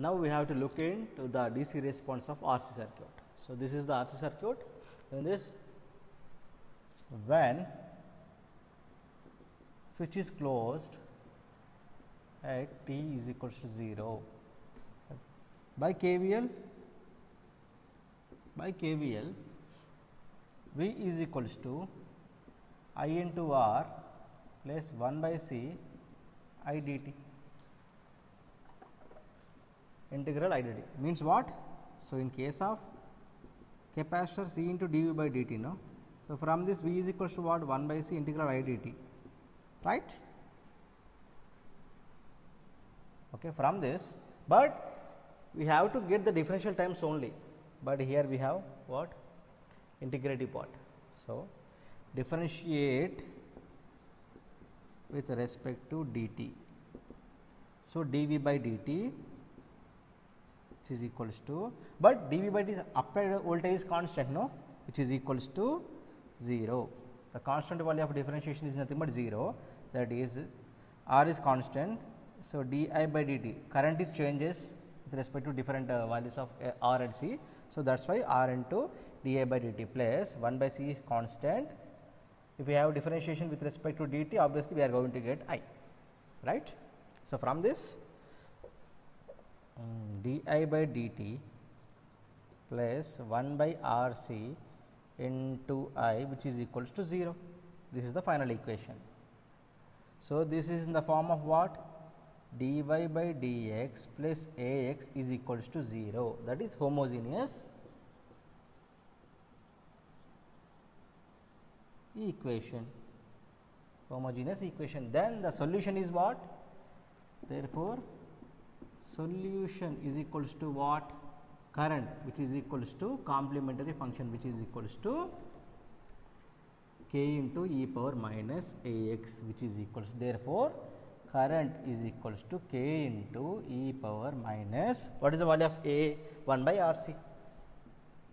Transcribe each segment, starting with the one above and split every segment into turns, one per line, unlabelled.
now we have to look into the DC response of RC circuit. So, this is the RC circuit. In this, when switch is closed at t is equals to 0, by KVL V is equals to I into R plus 1 by C I dt, integral I dt means what? So, in case of capacitor C into dV by dt, no. So, from this V is equals to what? 1 by C integral I dt, right? Okay, from this, but we have to get the differential terms only, but here we have what? Integrative part. So, differentiate with respect to dt. So, dV by dt which is equals to, but dV by dt applied voltage is constant, no, which is equals to 0. The constant value of differentiation is nothing but 0, that is R is constant. So, di by dt current is changes with respect to different values of R and C. So, that is why R into di by dt plus 1 by C is constant. If we have differentiation with respect to dt, obviously we are going to get I, right. So, from this di by dt plus 1 by R C into I, which is equals to 0. This is the final equation. So, this is in the form of what? Dy by dx plus Ax is equals to 0, that is homogeneous equation. Then the solution is what? Therefore, solution is equals to what? Current, which is equals to complementary function, which is equals to k into e power minus Ax, which is equals, therefore, current is equals to k into e power minus, what is the value of A? 1 by RC,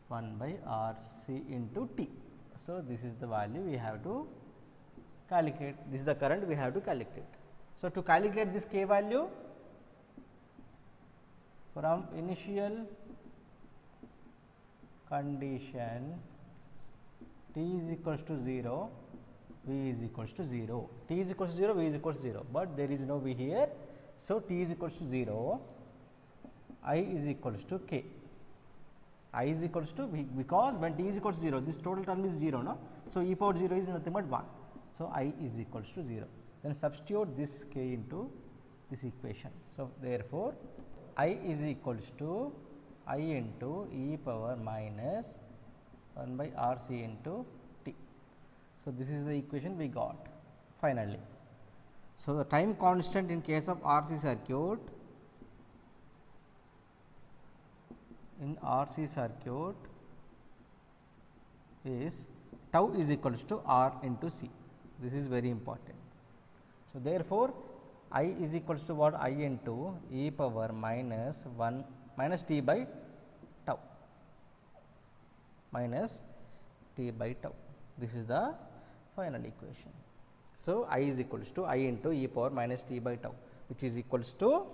1 by RC into T. So, this is the value we have to calculate, this is the current we have to calculate. So, to calculate this k value, from initial condition t is equals to 0, V is equals to 0, t is equals to 0, V is equals to 0, but there is no V here. So, t is equals to 0, I is equals to k, I is equals to V, because when t is equals to 0, this total term is 0, no. So, e power 0 is nothing but 1. So, I is equals to 0, then substitute this k into this equation. So, therefore, I is equals to I into e power minus 1 by R C into t. So, this is the equation we got finally. So, the time constant in case of RC circuit, is tau is equals to R into C. This is very important. So, therefore, I is equals to what? I into e power minus 1 minus t by tau, minus t by tau. This is the final equation. So, I is equals to I into e power minus t by tau, which is equals to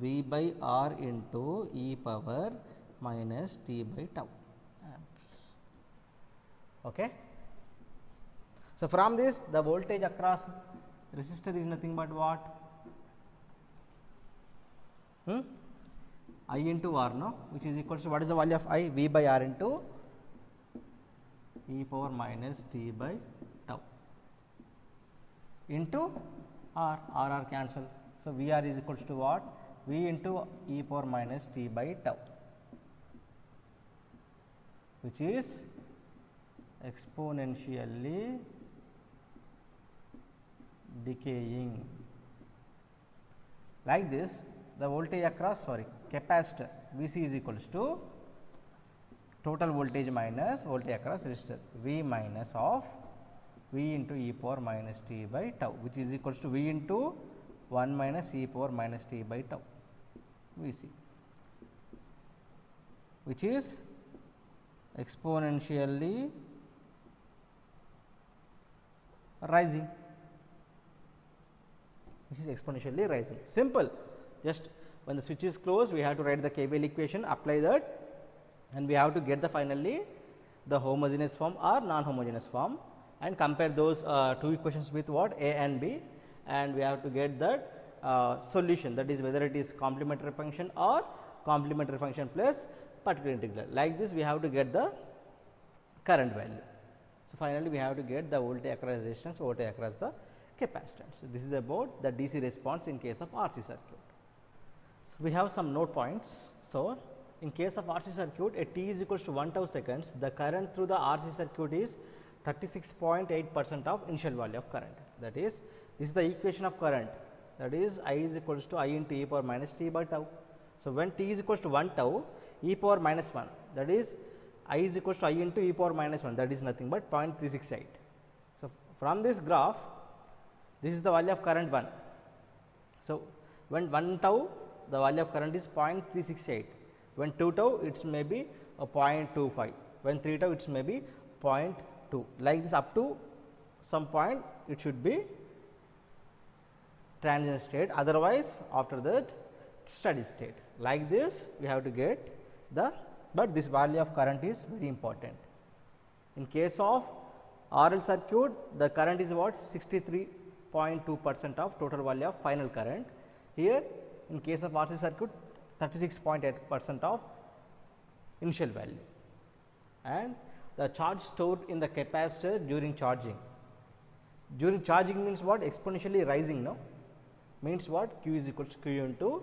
V by R into e power minus t by tau amps. Okay. So, from this the voltage across resistor is nothing but what? I into R, no, which is equals to what is the value of I? V by R into e power minus t by tau into R cancel. So, V R is equals to what? V into e power minus t by tau, which is exponentially decaying. Like this, the voltage across capacitor V c is equals to total voltage minus voltage across resistor V minus of V into e power minus t by tau, which is equals to V into 1 minus e power minus t by tau V c, which is exponentially rising, Simple. just when the switch is closed, we have to write the KVL equation, apply that, and we have to get the finally the homogeneous form or non-homogeneous form, and compare those two equations with what, A and B, and we have to get that solution, that is whether it is complementary function or complementary function plus particular integral. Like this we have to get the current value. So, finally, we have to get the voltage across resistance, voltage across the capacitance. So, this is about the DC response in case of RC circuit. So, we have some note points. So, in case of RC circuit, at t is equals to 1 tau seconds, the current through the RC circuit is 36.8% of initial value of current. That is, this is the equation of current, that is I is equals to I into e power minus t by tau. So, when t is equals to 1 tau, e power minus 1, that is I is equals to I into e power minus 1, that is nothing but 0.368. So, from this graph, this is the value of current 1. So, when 1 tau, the value of current is 0.368. When 2 tau, it may be a 0.25. When 3 tau, it may be 0.2. Like this, up to some point, it should be transient state. Otherwise, after that, steady state. Like this, we have to get the, but this value of current is very important. In case of RL circuit, the current is what, 63.2% of total value of final current. Here, in case of RC circuit, 36.8% of initial value, and the charge stored in the capacitor during charging. During charging means what, exponentially rising, no, means what, Q is equal to Q into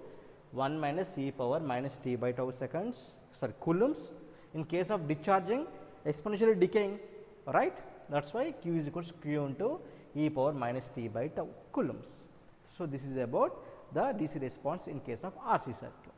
1 minus e power minus t by tau seconds, sorry, coulombs. In case of discharging, exponentially decaying, right, that is why Q is equal to Q into e power minus t by tau coulombs. So, this is about the DC response in case of RC circuit.